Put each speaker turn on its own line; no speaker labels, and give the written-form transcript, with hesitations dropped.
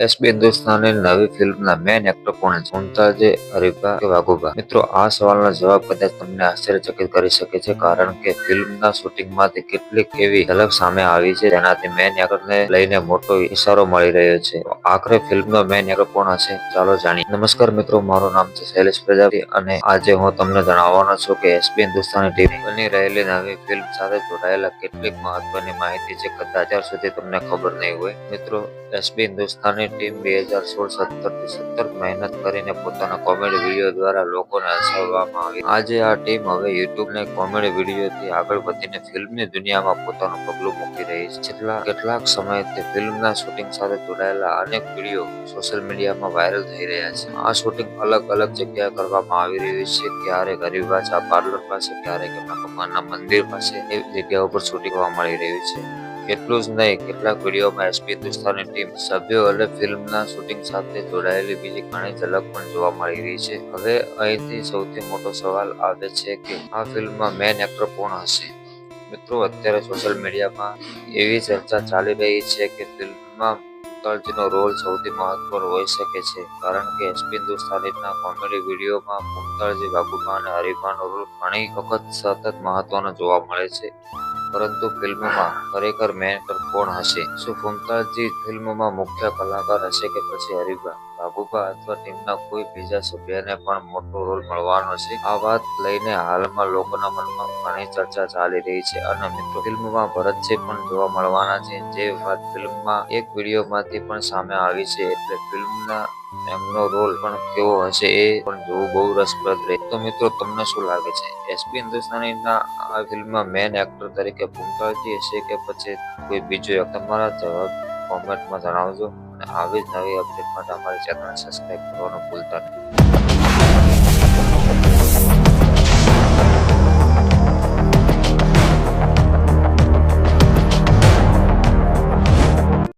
SB Hindustani નવી ફિલ્મના main actor કોણ છે? મુમતાઝ, અરીબા કે વાઘુબા? મિત્રો, આ સવાલનો જવાબ કદાચ તમને આશ્ચર્યચકિત કરી શકે છે, કારણ કે ફિલ્મના શૂટિંગમાંથી કેટલીક એવી ઝલક સામે આવી છે જેનાથી મેન એક્ટરને લઈને મોટો ઇશારો મળી રહ્યો છે. તો આખરે ફિલ્મનો મેન એક્ટર કોણ હશે? ચાલો જાણીએ. નમસ્કાર મિત્રો, મારું નામ છે શૈલેષ પ્રજાપતિ અને આજે હું તમને જણાવવાનો છું કે એસબી હિન્દુસ્તાની ટીમ બની રહેલી નવી ફિલ્મ સાથે જોડાયેલા કેટલીક મહત્વની માહિતી જે કદાચ અત્યાર સુધી તમને ખબર નહીં હોય. મિત્રો, એસબી હિન્દુસ્તાની ટીમ 2016-17 થી સતત મહેનત કરીને પોતાના કોમેડી વિડીયો દ્વારા લોકોને હસાવવામાં આવી. આજે આ ટીમ હવે યુટ્યુબને કોમેડી વિડીયોથી આગળ વધીને ફિલ્મની દુનિયામાં પોતાનું પગલું મૂકી રહી છે. છેલ્લા કેટલાક સમયથી ફિલ્મના શૂટિંગ સાથે જોડાયેલા અનેક વિડીયો સોશિયલ મીડિયામાં વાયરલ થઈ રહ્યા છે. આ શૂટિંગ અલગ અલગ જગ્યાએ કરવામાં આવી રહ્યું છે. ક્યારેક ગરીબા ચા પાર્લર પાસે, ક્યારેક એમના ભગવાનના મંદિર પાસે એવી જગ્યાઓ પર શૂટિંગ જોવા મળી રહ્યું છે. એટલું જ નહીં, કેટલાક વિડીયોમાં એસબી હિન્દુસ્તાની ટીમ સભ્યો અને ફિલ્મના શૂટિંગ સાથે જોડાયેલી બીજી ઘણી ઝલક પણ જોવા મળી રહી છે. હવે અહીંથી સૌથી મોટો સવાલ આવે છે કે આ ફિલ્મમાં મેન એક્ટર કોણ હશે? મિત્રો, અત્યારે સોશિયલ મીડિયામાં એવી ચર્ચા ચાલી રહી છે કે ફિલ્મમાં મુમતાઝનો રોલ સૌથી મહત્વનો હોઈ શકે છે, કારણ કે એસબી હિન્દુસ્તાનીના કોમેડી વિડીયોમાં મુમતાઝ, વાઘુબા અને અરીબાનો રોલ ઘણી વખત સતત મહત્વનો જોવા મળે છે. પરંતુ ફિલ્મમાં ખરેખર મેન એક્ટર કોણ હશે? શું મુમતાઝ ફિલ્મમાં મુખ્ય કલાકાર હશે કે પછી અરીબા, વાઘુબા અથવા ટીમના કોઈ બીજા સભ્યને પણ મોટો રોલ મળવાનો છે? આ વાત લઈને હાલમાં લોકોના મનમાં ઘણી ચર્ચા ચાલી રહી છે અને મિત્રો, ફિલ્મમાં ભરતસિંહ પણ જોવા મળવાના છે, જે વાત ફિલ્મમાં એક વિડીયોમાંથી પણ સામે આવી છે. એટલે ફિલ્મના એમનો રોલ પણ કેવો હશે એ પણ જોવું બહુ રસપ્રદ રહે. તો મિત્રો, તમને શું લાગે છે? એસબી હિન્દુસ્તાનીના આ ફિલ્મમાં મેન એક્ટર તરીકે મુમતાઝ હશે કે પછી કોઈ બીજો? તમારા જવાબ કોમેન્ટમાં જણાવજો અને આવી જ નવી અપડેટ માટે અમારી ચેનલ સબસ્ક્રાઇબ કરવાનું ભૂલતા નહીં.